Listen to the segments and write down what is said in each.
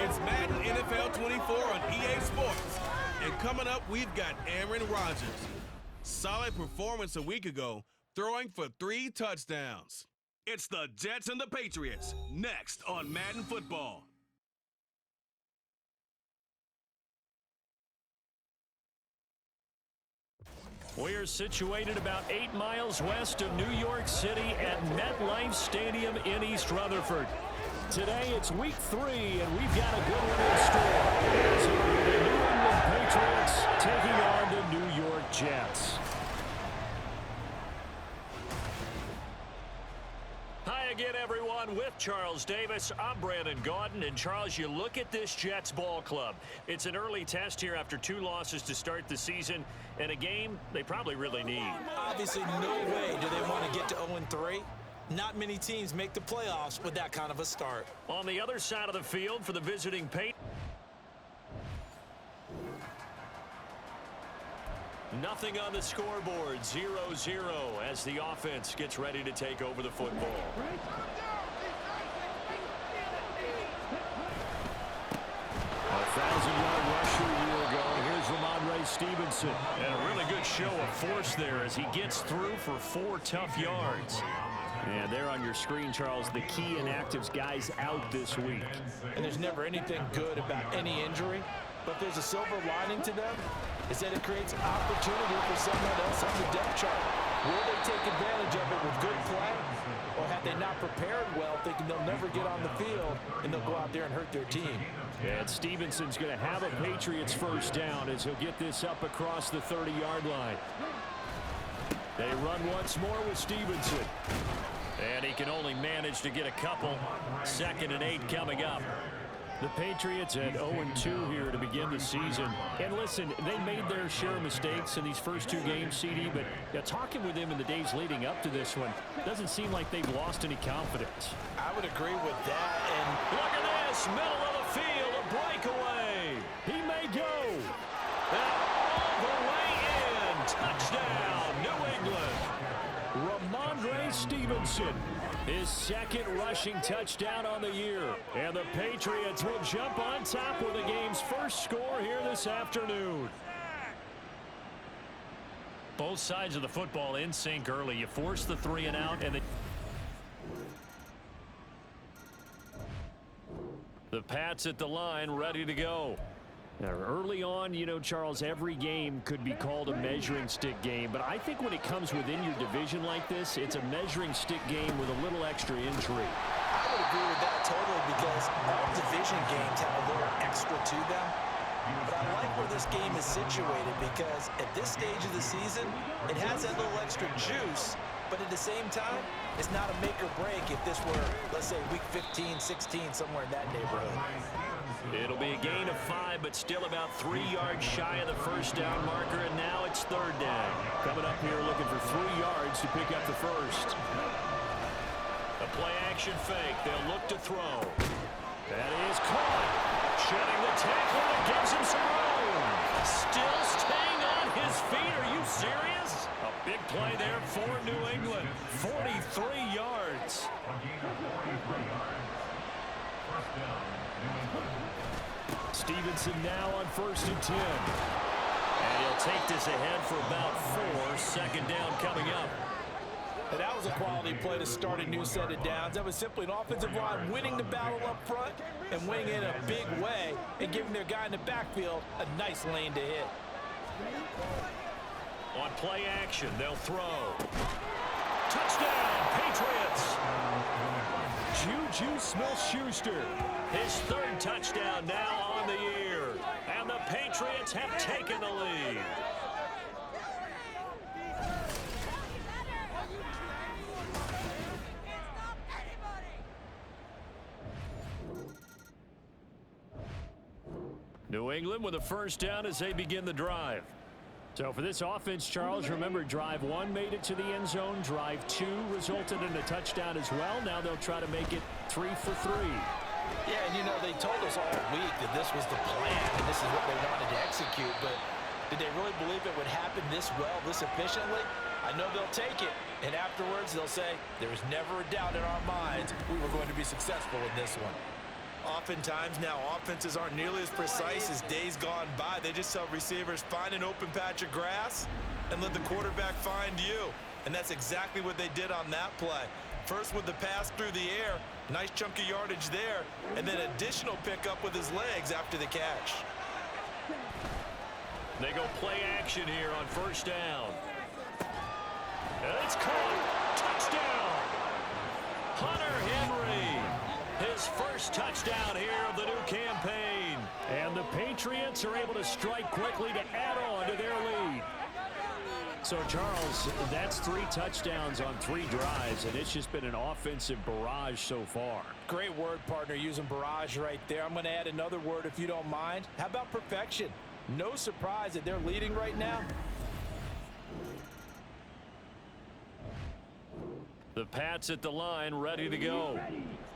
It's Madden NFL 24 on EA Sports. And coming up, we've got Aaron Rodgers. Solid performance a week ago, throwing for 3 touchdowns. It's the Jets and the Patriots, next on Madden Football. We're situated about 8 miles west of New York City at MetLife Stadium in East Rutherford. Today it's week 3, and we've got a good one in store. As it will be the New England Patriots taking on the New York Jets. Hi again, everyone. With Charles Davis, I'm Brandon Gaudin. And Charles, you look at this Jets ball club. It's an early test here after 2 losses to start the season, and a game they probably really need. Obviously, no way do they want to get to 0-3. Not many teams make the playoffs with that kind of a start. On the other side of the field for the visiting Patriots. Nothing on the scoreboard, 0-0 as the offense gets ready to take over the football. A 1,000-yard rusher a year ago. Here's Ramondre Stevenson. And a really good show of force there as he gets through for 4 tough yards. And there on your screen, Charles, the key inactives guys out this week. And there's never anything good about any injury, but there's a silver lining to them. Is that it creates opportunity for someone else on the depth chart. Will they take advantage of it with good play? Or have they not prepared well, thinking they'll never get on the field, and they'll go out there and hurt their team? And Stevenson's going to have a Patriots first down as he'll get this up across the 30-yard line. They run once more with Stevenson. And he can only manage to get a couple. 2nd and 8 coming up. The Patriots at 0-2 here to begin the season. And listen, they made their share of mistakes in these first 2 games, CD, but talking with him in the days leading up to this one, doesn't seem like they've lost any confidence. I would agree with that. And look at this, middle of the field, a breakaway. He may go. And all the way in. Touchdown, New England. Ramondre Stevenson. His 2nd rushing touchdown on the year. And the Patriots will jump on top with the game's first score here this afternoon. Both sides of the football in sync early. You force the 3 and out, and the Pats at the line ready to go. Now, early on, you know, Charles, every game could be called a measuring stick game. But I think when it comes within your division like this, it's a measuring stick game with a little extra intrigue. I would agree with that totally because all division games have a little extra to them. But I like where this game is situated because at this stage of the season, it has that little extra juice. But at the same time, it's not a make or break if this were, let's say, week 15, 16, somewhere in that neighborhood. It'll be a gain of 5, but still about 3 yards shy of the first down marker, and now it's 3rd down. Coming up here looking for 3 yards to pick up the first. A play-action fake. They'll look to throw. That is caught. Shedding the tackle that gives him some room. Still staying on his feet. Are you serious? A big play there for New England. 43 yards. Stevenson now on 1st and 10. And he'll take this ahead for about 4. 2nd down coming up. And that was a quality play to start a new set of downs. That was simply an offensive line winning the battle up front and winning in a big way and giving their guy in the backfield a nice lane to hit. On play action, they'll throw. Touchdown, Patriots! Juju Smith-Schuster. His 3rd touchdown now on the year. And the Patriots have taken the lead. New England with a first down as they begin the drive. So for this offense, Charles, remember drive 1 made it to the end zone. Drive 2 resulted in a touchdown as well. Now they'll try to make it 3 for 3. Yeah, and you know, they told us all week that this was the plan and this is what they wanted to execute, but did they really believe it would happen this well, this efficiently? I know they'll take it, and afterwards they'll say, there was never a doubt in our minds we were going to be successful in this one. Oftentimes now, offenses aren't nearly as precise as days gone by. They just tell receivers, find an open patch of grass and let the quarterback find you. And that's exactly what they did on that play. First with the pass through the air, nice chunk of yardage there, and then additional pickup with his legs after the catch. They go play action here on first down. And it's caught. Touchdown. Hunter Henry. His first touchdown here of the new campaign. And the Patriots are able to strike quickly to add on to their lead. So, Charles, that's 3 touchdowns on 3 drives, and it's just been an offensive barrage so far. Great word, partner, using barrage right there. I'm going to add another word if you don't mind. How about perfection? No surprise that they're leading right now. The Pats at the line, ready to go.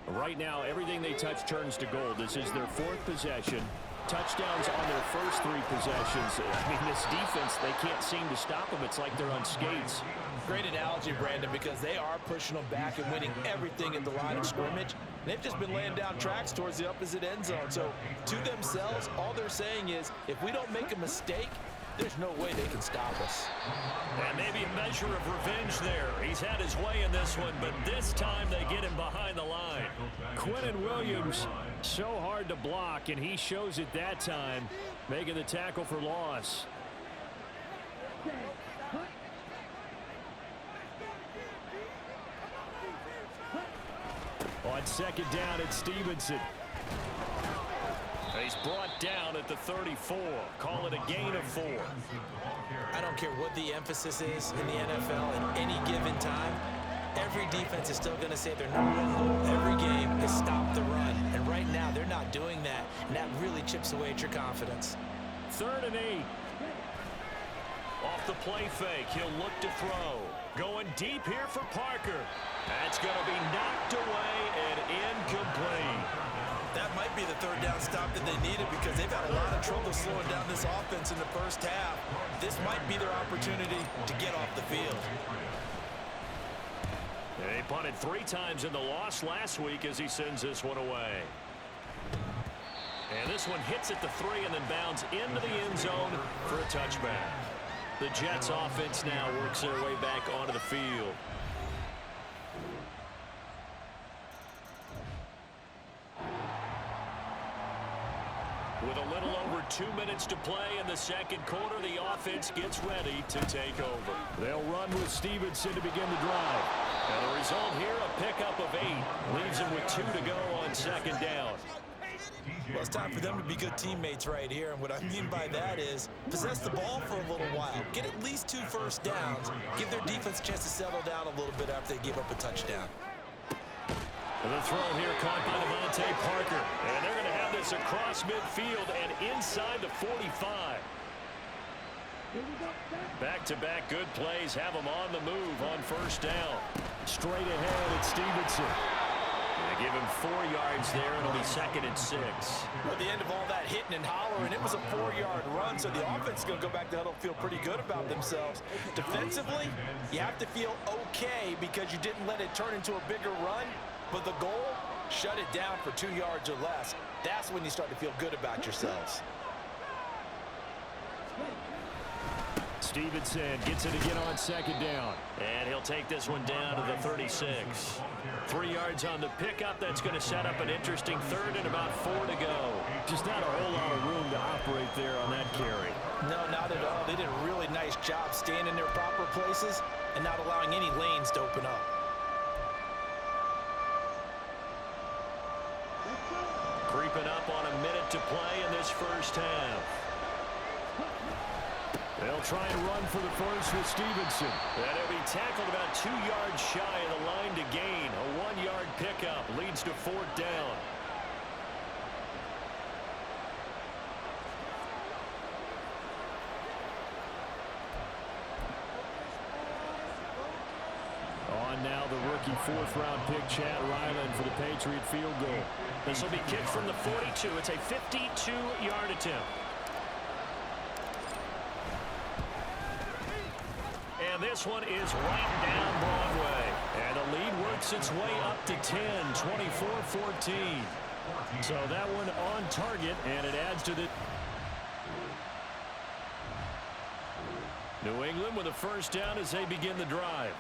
Right now, everything they touch turns to gold. This is their 4th possession. Touchdowns on their first 3 possessions. I mean, this defense, they can't seem to stop them. It's like they're on skates. Great analogy, Brandon, because they are pushing them back and winning everything at the line of scrimmage. They've just been laying down tracks towards the opposite end zone. So, to themselves, all they're saying is, if we don't make a mistake, there's no way they can stop us. And maybe a measure of revenge there. He's had his way in this one, but this time they get him behind the line. Quinnen Williams, so hard to block, and he shows it that time, making the tackle for loss. On second down, it's Stevenson. He's brought down at the 34. Call it a gain of 4. I don't care what the emphasis is in the NFL at any given time. Every defense is still going to say their number one goal every game is stop the run. And right now, they're not doing that. And that really chips away at your confidence. 3rd and 8. Off the play fake, he'll look to throw. Going deep here for Parker. That's going to be knocked away and incomplete. That might be the 3rd down stop that they needed because they've had a lot of trouble slowing down this offense in the first half. This might be their opportunity to get off the field. They punted 3 times in the loss last week as he sends this one away. And this one hits at the 3 and then bounds into the end zone for a touchback. The Jets offense now works their way back onto the field. With a little over 2 minutes to play in the second quarter, the offense gets ready to take over. They'll run with Stevenson to begin the drive. And the result here, a pickup of 8. Leaves them with 2 to go on second down. Well, it's time for them to be good teammates right here. And what I mean by that is possess the ball for a little while. Get at least 2 first downs. Give their defense a chance to settle down a little bit after they give up a touchdown. The throw here caught by Devontae Parker. And they're going to have this across midfield and inside the 45. Back-to-back good plays have them on the move on first down. Straight ahead, it's Stevenson. They give him 4 yards there, and it'll be 2nd and 6. Well, at the end of all that hitting and hollering, it was a 4-yard run, so the offense is going to go back to huddle, feel pretty good about themselves. Defensively, you have to feel okay because you didn't let it turn into a bigger run, but the goal, shut it down for 2 yards or less. That's when you start to feel good about yourselves. Stevenson gets it again on second down. And he'll take this one down to the 36. 3 yards on the pickup. That's going to set up an interesting 3rd and about 4 to go. Just not a whole lot of room to operate there on that carry. No, not at all. They did a really nice job staying in their proper places and not allowing any lanes to open up. Creeping up on a minute to play in this first half. They'll try and run for the first with Stevenson. And he'll be tackled about 2 yards shy of the line to gain. A 1-yard pickup leads to 4th down. On now the rookie 4th-round pick, Chad Ryland, for the Patriot field goal. This will be kicked from the 42. It's a 52-yard attempt. And this one is right down Broadway. And the lead works its way up to 10, 24-14. So that one on target, and it adds to the... New England with a first down as they begin the drive.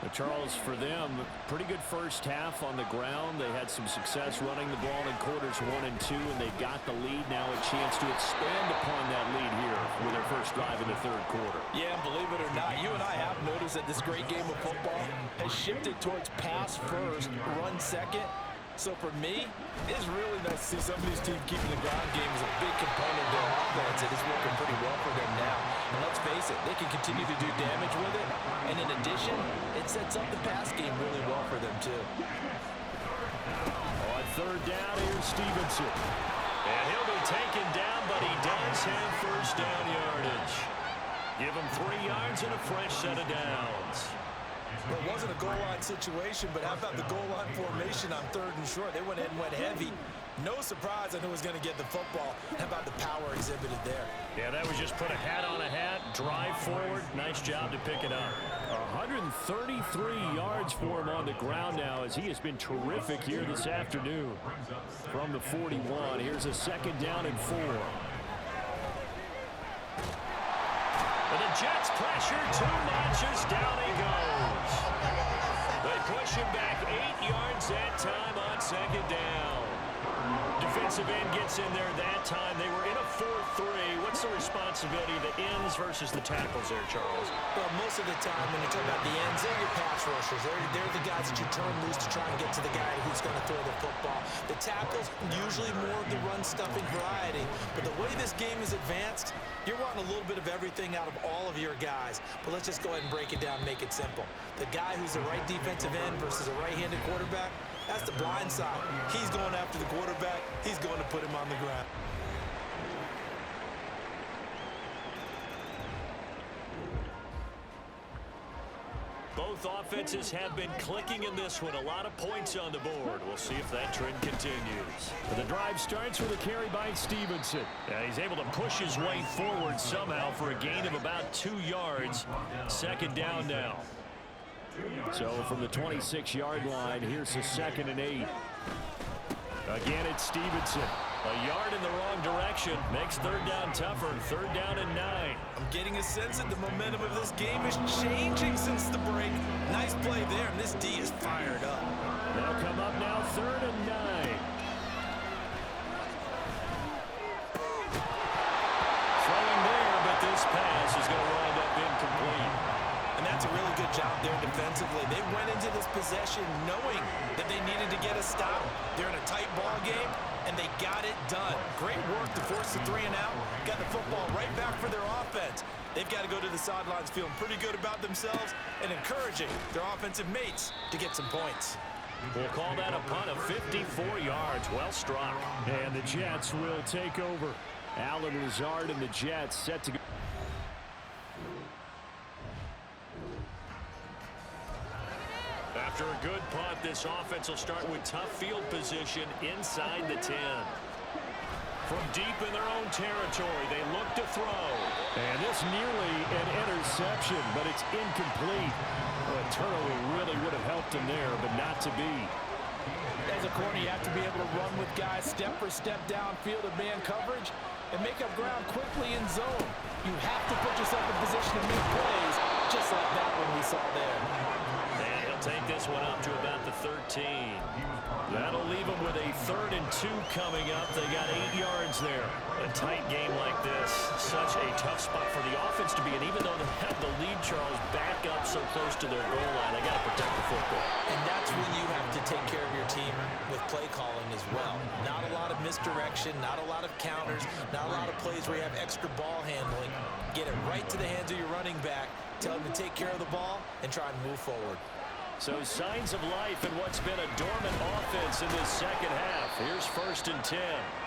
But Charles, for them, pretty good first half on the ground. They had some success running the ball in quarters 1 and 2, and they've got the lead. Now a chance to expand upon that lead here with their first drive in the third quarter. Yeah, and believe it or not, you and I have noticed that this great game of football has shifted towards pass first, run second. So for me, it's really nice to see some of these teams keeping the ground game as a big component of their offense. It is working pretty well for them now. And let's face it, they can continue to do damage with it. And in addition, it sets up the pass game really well for them too. On third down, here's Stevenson. And he'll be taken down, but he does have first down yardage. Give him 3 yards and a fresh set of downs. Well, it wasn't a goal line situation, but how about the goal line formation on third and short? They went in and went heavy. No surprise on who was going to get the football. How about the power exhibited there? Yeah, that was just put a hat on a hat, drive forward. Nice job to pick it up. 133 yards for him on the ground now as he has been terrific here this afternoon. From the 41, here's a second down and 4. And the Jets pressure too much as down he goes. They push him back 8 yards that time on second down. Defensive end gets in there that time. They were in a 4-3. What's the responsibility of the ends versus the tackles there, Charles? Well, most of the time when you talk about the ends, they're your pass rushers. They're the guys that you turn loose to try and get to the guy who's going to throw the football. The tackles, usually more of the run-stuffing variety. But the way this game is advanced, you're wanting a little bit of everything out of all of your guys. But let's just go ahead and break it down and make it simple. The guy who's the right defensive end versus a right-handed quarterback, that's the blind side. He's going after the quarterback. He's going to put him on the ground. Both offenses have been clicking in this one. A lot of points on the board. We'll see if that trend continues. The drive starts with a carry by Stevenson. He's able to push his way forward somehow for a gain of about 2 yards. Second down now. So from the 26-yard line, here's the 2nd and 8. Again, it's Stevenson. A yard in the wrong direction makes third down tougher. Third down and 9. I'm getting a sense that the momentum of this game is changing since the break. Nice play there, and this D is fired up. They'll come up now, 3rd and 9. Throwing there, but this pass is going to wind up incomplete. And that's a really good job there defensively. They went into this possession knowing that they needed to get a stop. They're in a tight ball game, and they got it done. Great work to force the 3 and out. Got the football right back for their offense. They've got to go to the sidelines feeling pretty good about themselves and encouraging their offensive mates to get some points. We'll call that a punt of 54 yards. Well struck. And the Jets will take over. Allen Lazard and the Jets set to go. After a good punt, this offense will start with tough field position inside the 10. From deep in their own territory, they look to throw. And this nearly an interception, but it's incomplete. Well, a turnover really would have helped him there, but not to be. As a corner, you have to be able to run with guys step for step downfield of man coverage and make up ground quickly in zone. You have to put yourself in position to make plays, just like that one we saw there. And he'll take this one up to about the 13. That'll leave them with a 3rd and 2 coming up. They got 8 yards there. A tight game like this, such a tough spot for the offense to be in. Even though they have the lead, Charles, back up so close to their goal line, they got to protect the football. And that's when you have to take care of your team with play calling as well. Not a lot of misdirection, not a lot of counters, not a lot of plays where you have extra ball handling. Get it right to the hands of your running back. Tell him to take care of the ball and try and move forward. So signs of life in what's been a dormant offense in this second half. Here's 1st and 10.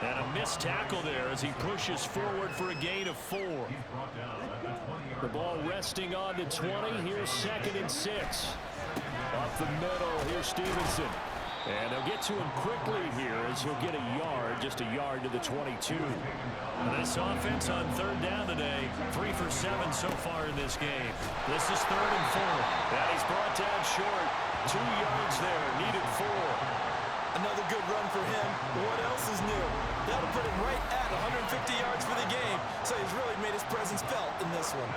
And a missed tackle there as he pushes forward for a gain of 4. The ball resting on the 20. Here's 2nd and 6. Up the middle, here's Stevenson. And they'll get to him quickly here as he'll get a yard, just a yard to the 22. And this offense on 3rd down today, 3 for 7 so far in this game. This is 3rd and 4. And he's brought down short. 2 yards there, needed 4. Another good run for him. What else is new? That'll put him right at 150 yards for the game. So he's really made his presence felt in this one.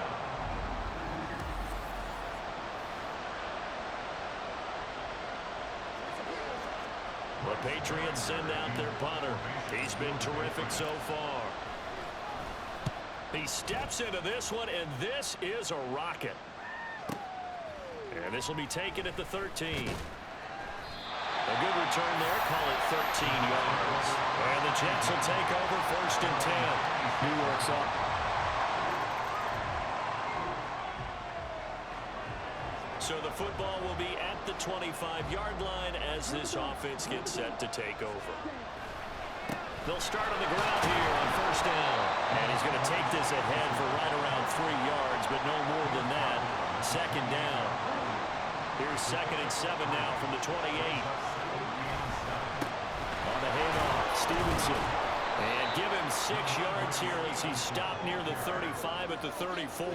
The Patriots send out their punter. He's been terrific so far. He steps into this one, and this is a rocket. And this will be taken at the 13. A good return there. Call it 13 yards. And the Jets will take over 1st and 10. He works up. So the football will be at the 25-yard line as this offense gets set to take over. They'll start on the ground here on 1st down. And he's going to take this ahead for right around 3 yards, but no more than that. 2nd down. Here's 2nd and 7 now from the 28. On the handoff, Stevenson. And give him 6 yards here as he stopped near the 35 at the 34.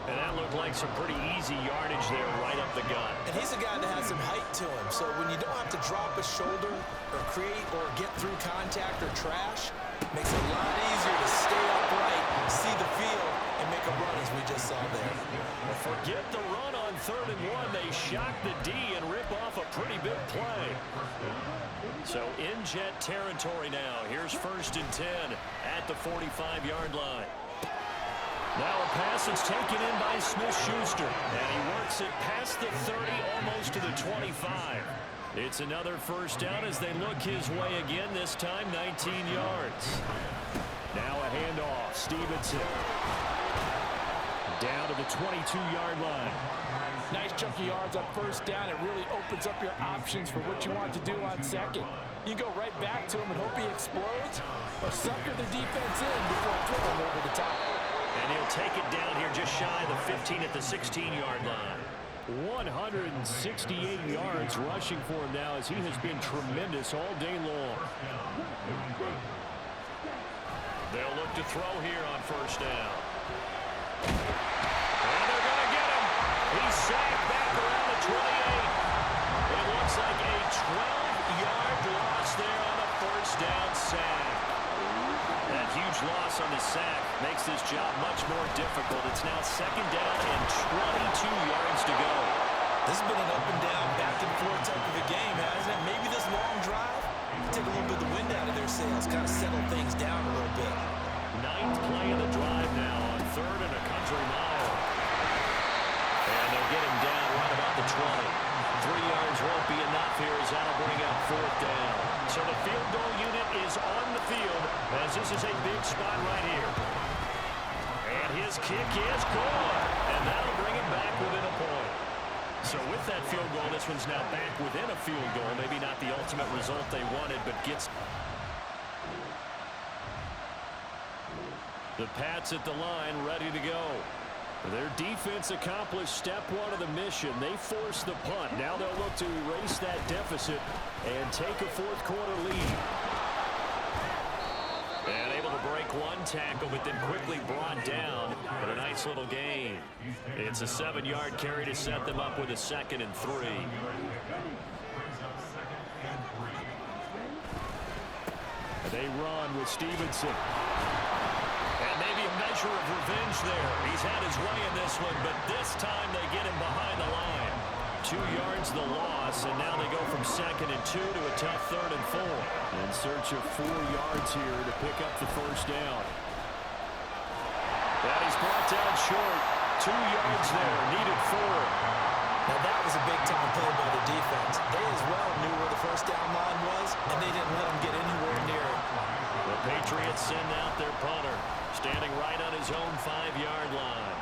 And that looked like some pretty easy yardage there right up the gut. And he's a guy that has some height to him. So when you don't have to drop a shoulder or create or get through contact or trash, makes it a lot easier to stay upright, see the field, and make a run as we just saw there. Forget the run on 3rd and 1. They shock the D and rip off a pretty big play. So in Jet territory now. Here's 1st and 10 at the 45-yard line. Now a pass is taken in by Smith-Schuster, and he works it past the 30, almost to the 25. It's another 1st down as they look his way again, this time 19 yards. Now a handoff, Stevenson. Down to the 22-yard line. Nice chunky yards on 1st down. It really opens up your options for what you want to do on 2nd. You go right back to him and hope he explodes, or sucker the defense in before throwing over the top. And he'll take it down here just shy of the 15 at the 16-yard line. 168 yards rushing for him now as he has been tremendous all day long. They'll look to throw here on 1st down. And they're going to get him. He's sacked back around the 28. It looks like a 12-yard loss there on the 1st down sack. That huge loss on the sack makes this job much more difficult. It's now 2nd down and 22 yards to go. This has been an up and down, back and forth type of a game, hasn't it? Maybe this long drive take a little bit of the wind out of their sails, kind of settle things down a little bit. 9th play of the drive now on 3rd and a country mile. And they'll get him down right about the 20. 3 yards won't be enough here as that'll bring up 4th down. So the field goal unit is on the field as this is a big spot right here. And his kick is good. And that'll bring him back within a point. So with that field goal, this one's now back within a field goal. Maybe not the ultimate result they wanted, but gets... The Pats at the line, ready to go. Their defense accomplished step 1 of the mission. They forced the punt. Now they'll look to erase that deficit and take a 4th quarter lead. And able to break 1 tackle, but then quickly brought down in a nice little gain. It's a 7-yard carry to set them up with a 2nd and 3. They run with Stevenson. And maybe a measure of revenge there. He's had his way in this one, but this time they get him behind the line. 2 yards the loss, and now they go from 2nd and 2 to a tough 3rd and 4. In search of 4 yards here to pick up the 1st down. That is brought down short. 2 yards there, needed 4. Now that was a big-time play by the defense. They as well knew where the 1st down line was, and they didn't let them get anywhere near it. The Patriots send out their punter, standing right on his own 5-yard line.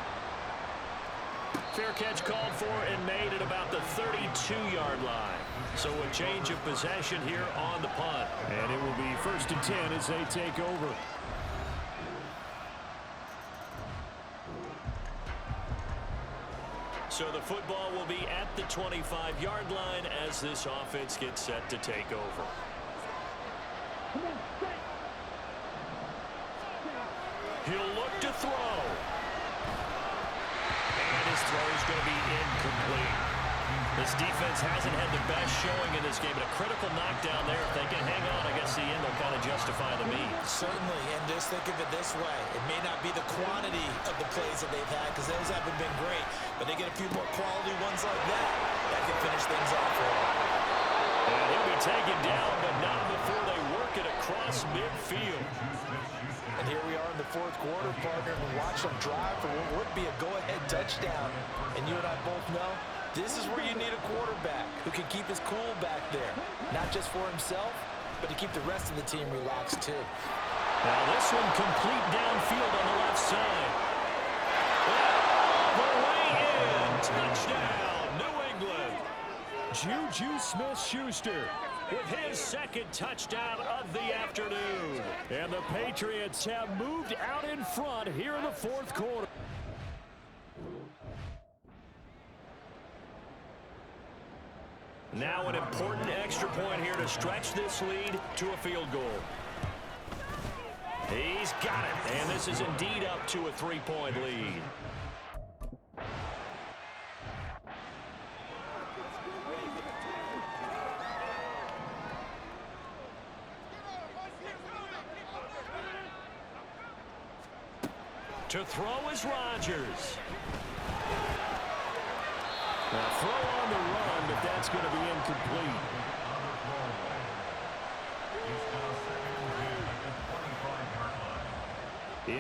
Fair catch called for and made at about the 32-yard line. So a change of possession here on the punt. And it will be 1st and 10 as they take over. So the football will be at the 25-yard line as this offense gets set to take over. He'll look to throw. And his throw is going to be incomplete. This defense hasn't had the best showing in this game, but a critical knockdown there. If they can hang on, I guess the end will kind of justify the means. Certainly, and just think of it this way. It may not be the quantity of the plays that they've had because those haven't been great, but they get a few more quality ones like that can finish things off for them. And he'll be taken down, but not before they work it across midfield. And here we are in the fourth quarter, partner, and watch them drive for what would be a go-ahead touchdown. And you and I both know this is where you need a quarterback who can keep his cool back there, not just for himself, but to keep the rest of the team relaxed too. Now this one complete downfield on the left side. All the way in. Touchdown, New England. Juju Smith-Schuster with his second touchdown of the afternoon. And the Patriots have moved out in front here in the fourth quarter. Now an important extra point here to stretch this lead to a field goal. He's got it, and this is indeed up to a 3-point lead. To throw is Rodgers. Now throw on the run, but that's going to be incomplete.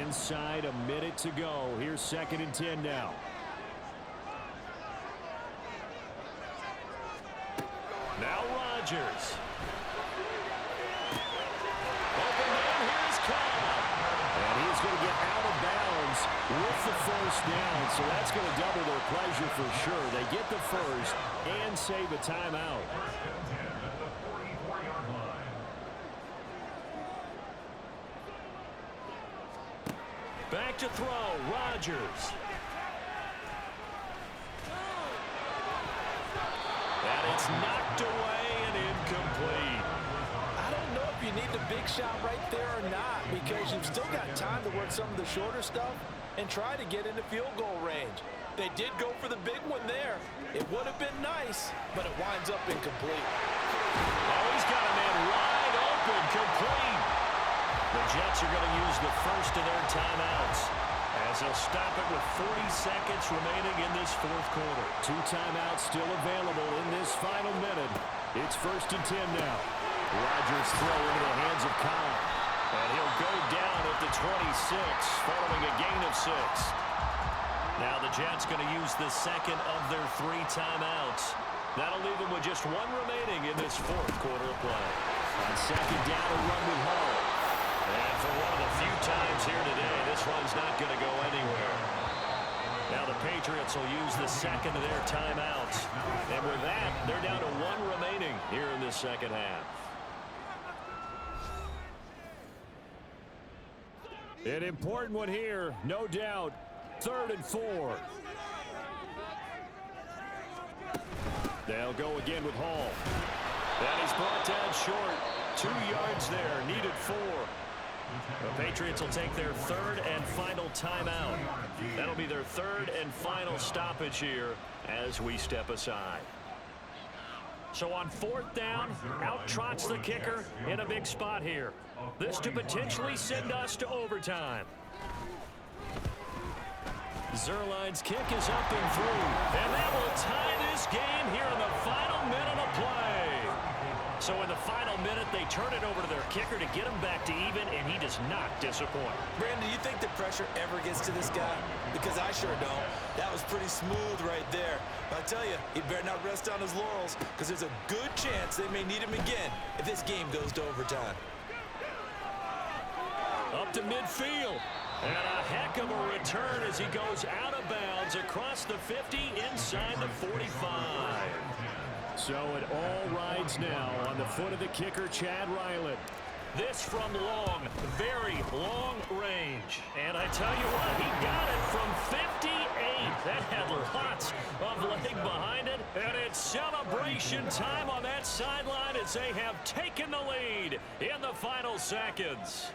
Inside a minute to go. Here's 2nd and 10 now. Now Rodgers. Open man, here's Cobb. And he's going to get out of bounds with the first down. So that's going to double their pleasure for sure. They get the first and save a timeout. Back to throw, Rodgers. And it's knocked away and incomplete. I don't know if you need the big shot right there or not, because you've still got time to work some of the shorter stuff and try to get into field goal range. They did go for the big one there. It would have been nice, but it winds up incomplete. Oh, he's got a man wide open, complete. The Jets are going to use the first of their timeouts as they'll stop it with 40 seconds remaining in this fourth quarter. 2 timeouts still available in this final minute. It's 1st and 10 now. Rodgers throw into the hands of Cobb. And he'll go down at the 26 following a gain of 6. Now the Jets going to use the second of their 3 timeouts. That'll leave them with just 1 remaining in this fourth quarter of play. On 2nd down, a run with Hall. And for one of the few times here today, this run's not going to go anywhere. Now the Patriots will use the second of their timeouts. And with that, they're down to 1 remaining here in this second half. An important one here, no doubt. 3rd and 4. They'll go again with Hall. That is brought down short. 2 yards there, needed 4. The Patriots will take their 3rd and final timeout. That'll be their 3rd and final stoppage here as we step aside. So on 4th down, out trots the kicker in a big spot here. This to potentially send us to overtime. Zuerlein's kick is up and through. And that will tie this game here in the final minute of play. So in the final minute, they turn it over to their kicker to get him back to even, and he does not disappoint. Brandon, do you think the pressure ever gets to this guy? Because I sure don't. That was pretty smooth right there. But I tell you, he better not rest on his laurels, because there's a good chance they may need him again if this game goes to overtime. Up to midfield. And a heck of a return as he goes out of bounds across the 50 inside the 45. So it all rides now on the foot of the kicker, Chad Ryland. This from long, very long range. And I tell you what, he got it from 58. That had lots of leg behind it. And it's celebration time on that sideline as they have taken the lead in the final seconds.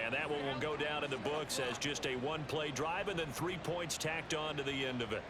And that one will go down in the books as just a 1-play drive and then 3 points tacked on to the end of it.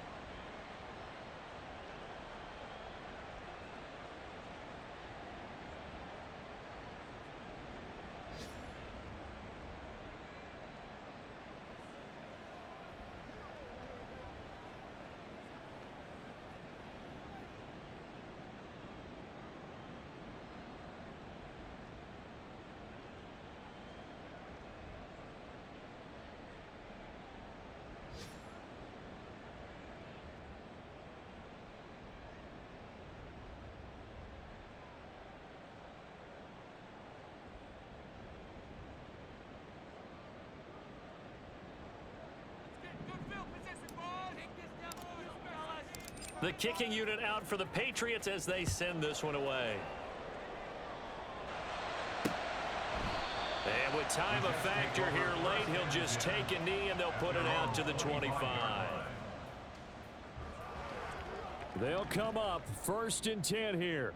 The kicking unit out for the Patriots as they send this one away. And with time a factor here late, he'll just take a knee and they'll put it out to the 25. They'll come up 1st and 10 here.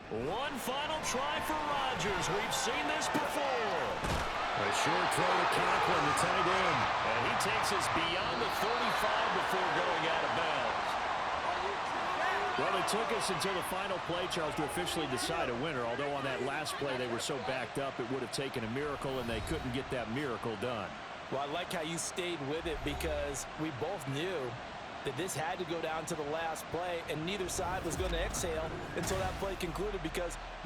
One final try for Rodgers. We've seen this before. A short throw to Conklin, the tight end. And he takes us beyond the 35 before going out of bounds. Well, it took us until the final play, Charles, to officially decide a winner. Although on that last play they were so backed up, it would have taken a miracle, and they couldn't get that miracle done. Well, I like how you stayed with it because we both knew that this had to go down to the last play, and neither side was going to exhale until that play concluded because we